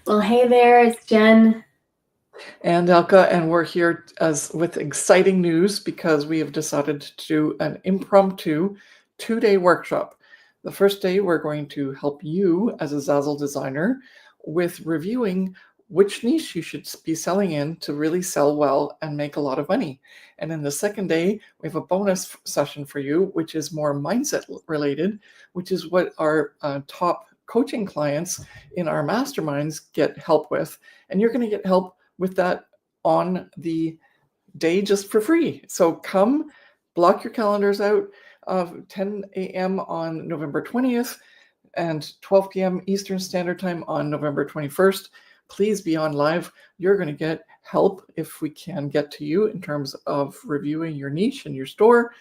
Well, hey there, it's Jen. And Elka, and we're here with exciting news because we have decided to do an impromptu 2-day workshop. The first day, we're going to help you as a Zazzle designer with reviewing which niche you should be selling in to really sell well and make a lot of money. And in the second day, we have a bonus session for you, which is more mindset related, which is what our top coaching clients in our masterminds get help with. And you're going to get help with that on the day just for free. So come, block your calendars out of 10 a.m. on November 20th and 12 p.m. Eastern Standard Time on November 21st. Please be on live. You're going to get help if we can get to you in terms of reviewing your niche and your store.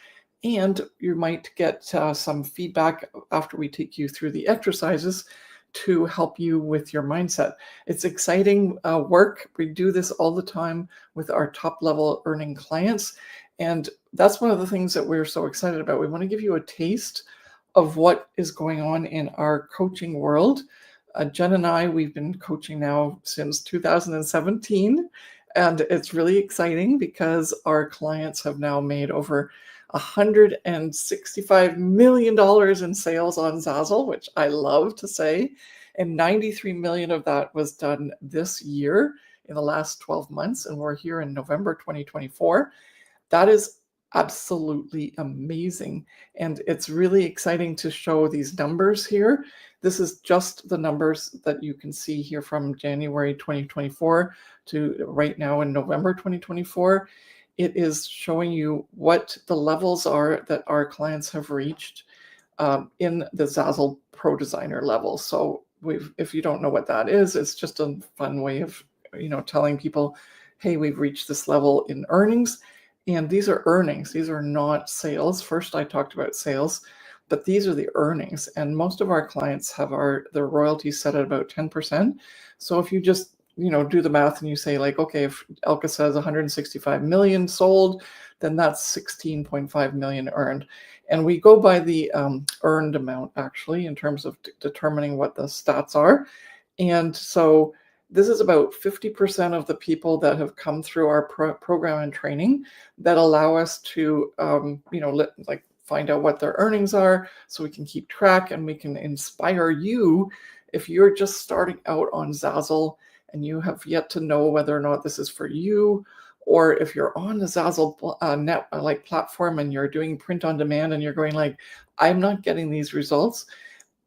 And you might get some feedback after we take you through the exercises to help you with your mindset. It's exciting work. We do this all the time with our top level earning clients. And that's one of the things that we're so excited about. We want to give you a taste of what is going on in our coaching world. Jen and I, we've been coaching now since 2017. And it's really exciting because our clients have now made over $165 million in sales on Zazzle, which I love to say. And 93 million of that was done this year in the last 12 months. And we're here in November 2024. That is absolutely amazing. And it's really exciting to show these numbers here. This is just the numbers that you can see here from January 2024 to right now in November 2024. It is showing you what the levels are that our clients have reached in the Zazzle Pro Designer level. So if you don't know what that is, it's just a fun way of telling people, hey, we've reached this level in earnings. And these are earnings. These are not sales. First, I talked about sales, but these are the earnings. And most of our clients have their royalties set at about 10%. So if you just do the math and you say like, okay, if Elka says 165 million sold, then that's 16.5 million earned. And we go by the earned amount actually in terms of determining what the stats are. And so this is about 50% of the people that have come through our program and training that allow us to, find out what their earnings are so we can keep track and we can inspire you if you're just starting out on Zazzle and you have yet to know whether or not this is for you, or if you're on the Zazzle platform and you're doing print on demand and you're going like, I'm not getting these results.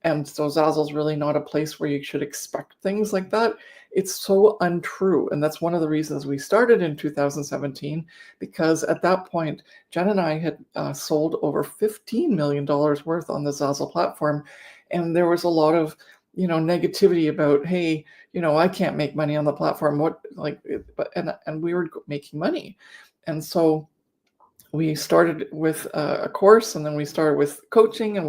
And so Zazzle's really not a place where you should expect things like that. It's so untrue. And that's one of the reasons we started in 2017, because at that point, Jen and I had sold over $15 million worth on the Zazzle platform. And there was a lot of, negativity about, hey, I can't make money on the platform. And we were making money. And so we started with a course, and then we started with coaching, and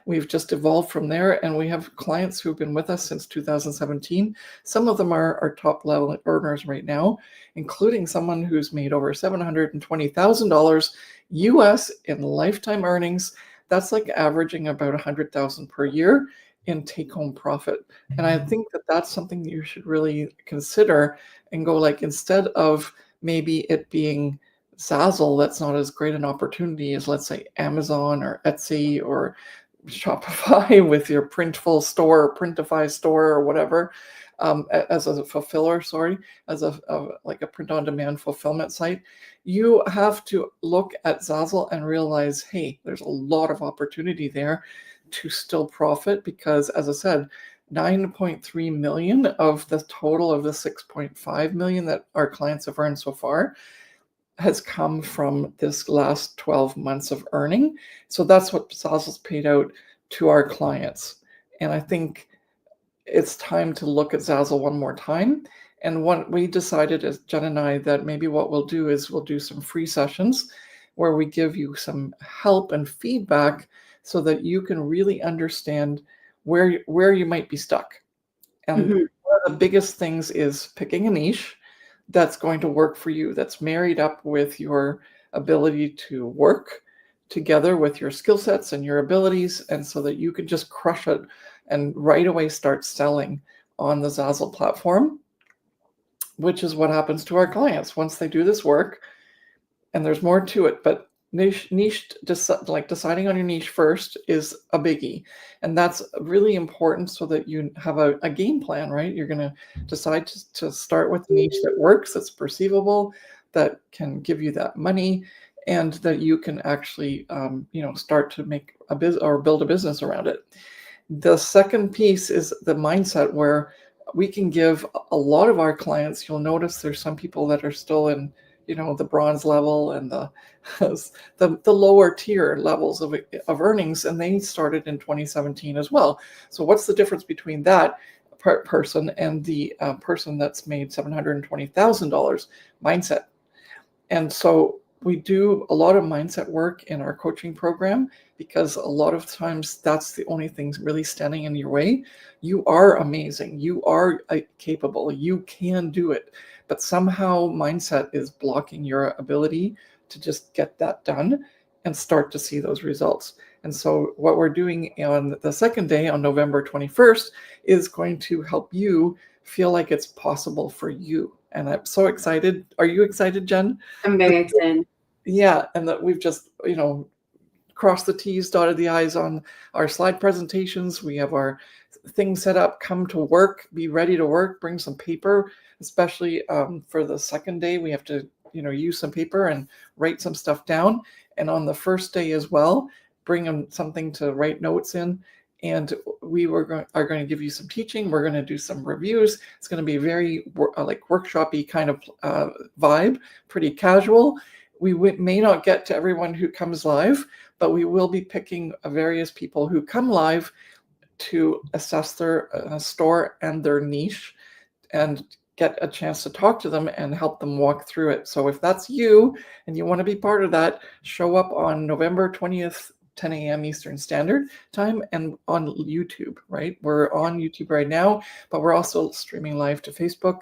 we've just evolved from there. And we have clients who've been with us since 2017. Some of them are our top level earners right now, including someone who's made over $720,000 US in lifetime earnings. That's like averaging about $100,000 per year in take-home profit. And I think that that's something you should really consider and go like, instead of maybe it being Zazzle, that's not as great an opportunity as, let's say, Amazon or Etsy or Shopify with your Printful store or Printify store or whatever, as a fulfiller, as a print-on-demand fulfillment site. You have to look at Zazzle and realize, hey, there's a lot of opportunity there to still profit, because, as I said, 9.3 million of the total of the 6.5 million that our clients have earned so far has come from this last 12 months of earning. So that's what Zazzle's paid out to our clients. And I think it's time to look at Zazzle one more time. And what we decided, as Jen and I, that maybe what we'll do is we'll do some free sessions where we give you some help and feedback so that you can really understand where you might be stuck. And one of the biggest things is picking a niche that's going to work for you, that's married up with your ability to work together with your skill sets and your abilities, and so that you can just crush it and right away start selling on the Zazzle platform, which is what happens to our clients once they do this work. And there's more to it, but deciding on your niche first is a biggie. And that's really important so that you have a game plan, right? You're going to decide to start with a niche that works, that's perceivable, that can give you that money, and that you can actually, start to make a business or build a business around it. The second piece is the mindset, where we can give a lot of our clients. You'll notice there's some people that are still in, the bronze level and the lower tier levels of earnings, and they started in 2017 as well. So what's the difference between that person and the person that's made $720,000? Mindset. And so we do a lot of mindset work in our coaching program, because a lot of times that's the only thing really standing in your way. You are amazing. You are capable. You can do it. But somehow mindset is blocking your ability to just get that done and start to see those results. And so what we're doing on the second day, on November 21st, is going to help you feel like it's possible for you. And I'm so excited. Are you excited, Jen? I'm very excited. Yeah, and that we've just, crossed the T's, dotted the I's on our slide presentations. We have our things set up. Come to work, be ready to work, bring some paper, especially for the second day. We have to, use some paper and write some stuff down. And on the first day as well, bring them something to write notes in. And we are going to give you some teaching. We're going to do some reviews. It's going to be very workshop-y kind of vibe, pretty casual. We may not get to everyone who comes live, but we will be picking various people who come live to assess their store and their niche, and get a chance to talk to them and help them walk through it. So if that's you and you want to be part of that, show up on November 20th, 10 a.m. Eastern Standard Time, and on YouTube, right? We're on YouTube right now, but we're also streaming live to Facebook.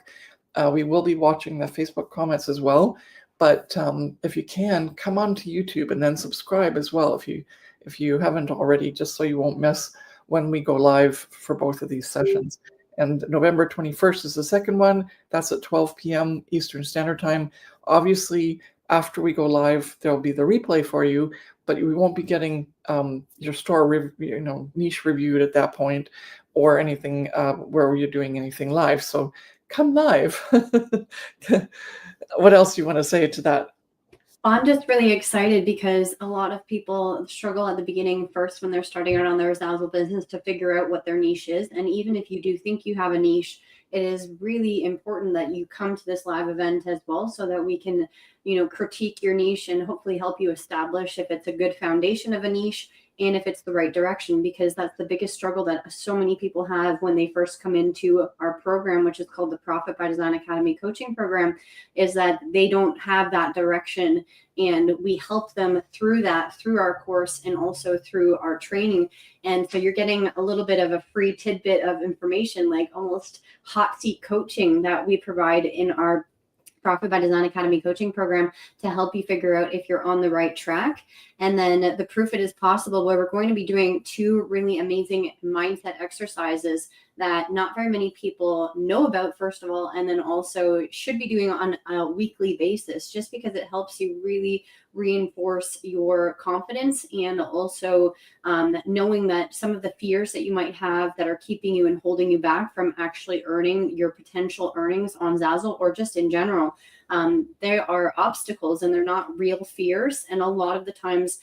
We will be watching the Facebook comments as well. But if you can, come on to YouTube and then subscribe as well if you haven't already, just so you won't miss when we go live for both of these sessions. And November 21st is the second one. That's at 12 p.m. Eastern Standard Time. Obviously, after we go live, there'll be the replay for you, but we won't be getting your store niche reviewed at that point, or anything where you're doing anything live. So come live. What else do you want to say to that? I'm just really excited because a lot of people struggle at the beginning first when they're starting out on their Zazzle business to figure out what their niche is. And even if you do think you have a niche, it is really important that you come to this live event as well, so that we can, critique your niche and hopefully help you establish if it's a good foundation of a niche and if it's the right direction, because that's the biggest struggle that so many people have when they first come into our program, which is called the Profit by Design Academy coaching program, is that they don't have that direction. And we help them through that, through our course and also through our training. And so you're getting a little bit of a free tidbit of information, like almost hot seat coaching that we provide in our Profit by Design Academy coaching program to help you figure out if you're on the right track. And then the Proof It Is Possible, where we're going to be doing 2 really amazing mindset exercises that not very many people know about, first of all, and then also should be doing on a weekly basis, just because it helps you really reinforce your confidence, and also knowing that some of the fears that you might have that are keeping you and holding you back from actually earning your potential earnings on Zazzle, or just in general, there are obstacles and they're not real fears. And a lot of the times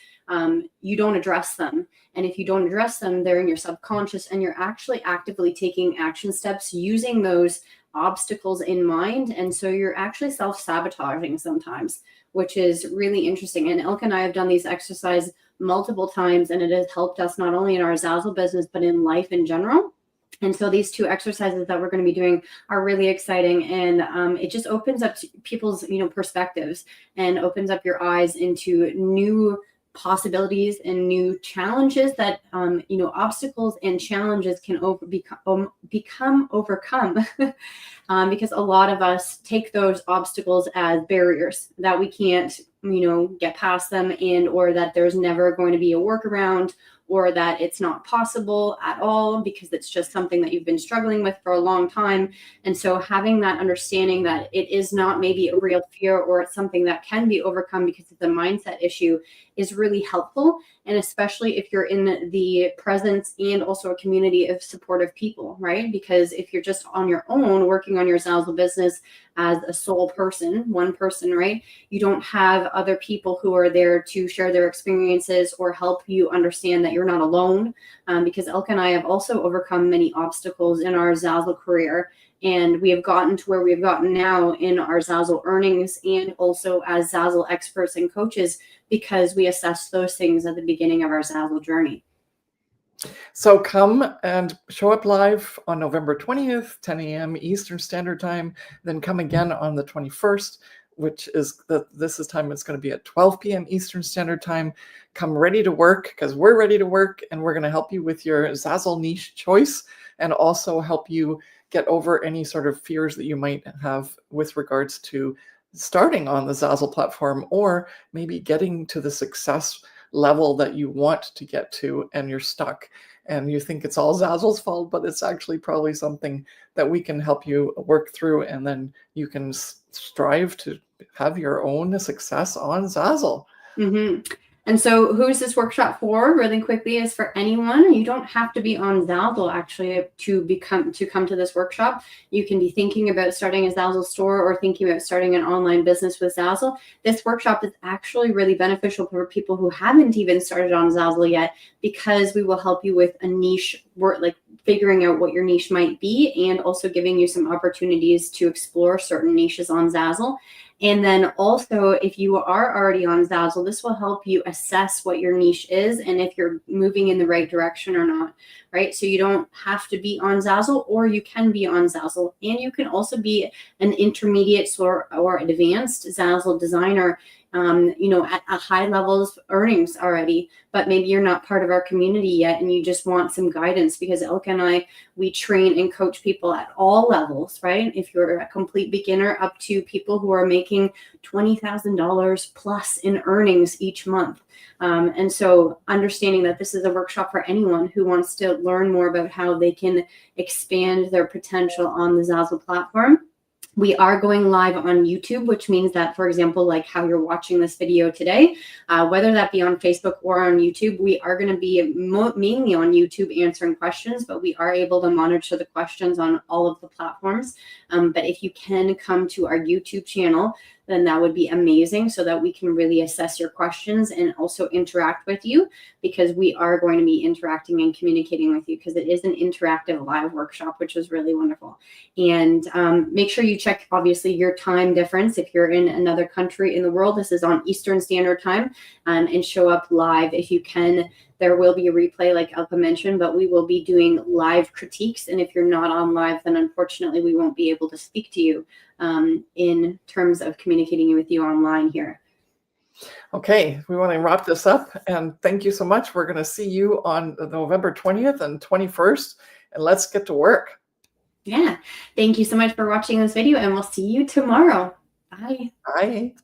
you don't address them. And if you don't address them, they're in your subconscious, and you're actually actively taking action steps using those obstacles in mind. And so you're actually self-sabotaging sometimes, which is really interesting. And Ilka and I have done these exercises multiple times, and it has helped us not only in our Zazzle business, but in life in general. And so these 2 exercises that we're going to be doing are really exciting, and it just opens up people's, perspectives, and opens up your eyes into new possibilities and new challenges that, obstacles and challenges can become overcome because a lot of us take those obstacles as barriers that we can't, get past them, and or that there's never going to be a workaround, or that it's not possible at all because it's just something that you've been struggling with for a long time. And so having that understanding that it is not maybe a real fear, or it's something that can be overcome because it's a mindset issue, is really helpful. And especially if you're in the presence and also a community of supportive people, right? Because if you're just on your own working on your Zazzle business as a sole person, one person, right? You don't have other people who are there to share their experiences or help you understand that you're not alone. Because Elke and I have also overcome many obstacles in our Zazzle career. And we have gotten to where we've gotten now in our Zazzle earnings and also as Zazzle experts and coaches, because we assessed those things at the beginning of our Zazzle journey. So come and show up live on November 20th, 10 a.m. Eastern Standard Time, then come again on the 21st, which is this time it's going to be at 12 p.m. Eastern Standard Time. Come ready to work, because we're ready to work, and we're going to help you with your Zazzle niche choice and also help you get over any sort of fears that you might have with regards to starting on the Zazzle platform, or maybe getting to the success level that you want to get to and you're stuck and you think it's all Zazzle's fault, but it's actually probably something that we can help you work through, and then you can strive to have your own success on Zazzle. Mm-hmm. And so who's this workshop for? Really quickly, is for anyone. You don't have to be on Zazzle actually to come to this workshop. You can be thinking about starting a Zazzle store or thinking about starting an online business with Zazzle. This workshop is actually really beneficial for people who haven't even started on Zazzle yet, because we will help you with a niche work, like figuring out what your niche might be, and also giving you some opportunities to explore certain niches on Zazzle. And then also, if you are already on Zazzle, this will help you assess what your niche is and if you're moving in the right direction or not, right? So you don't have to be on Zazzle, or you can be on Zazzle. And you can also be an intermediate or advanced Zazzle designer, at high levels earnings already, but maybe you're not part of our community yet and you just want some guidance, because Elke and I, we train and coach people at all levels, right? If you're a complete beginner up to people who are making $20,000 plus in earnings each month. And so understanding that this is a workshop for anyone who wants to learn more about how they can expand their potential on the Zazzle platform. We are going live on YouTube, which means that, for example, like how you're watching this video today, whether that be on Facebook or on YouTube, we are going to be mainly on YouTube answering questions, but we are able to monitor the questions on all of the platforms. But if you can come to our YouTube channel, then that would be amazing, so that we can really assess your questions and also interact with you, because we are going to be interacting and communicating with you, because it is an interactive live workshop, which is really wonderful. And make sure you check, obviously, your time difference. If you're in another country in the world, this is on Eastern Standard Time, and show up live if you can. There will be a replay, like Elke mentioned, but we will be doing live critiques. And if you're not on live, then unfortunately we won't be able to speak to you in terms of communicating with you online here. Okay, we want to wrap this up, and thank you so much. We're going to see you on November 20th and 21st, and let's get to work. Yeah, thank you so much for watching this video, and we'll see you tomorrow. Bye. Bye.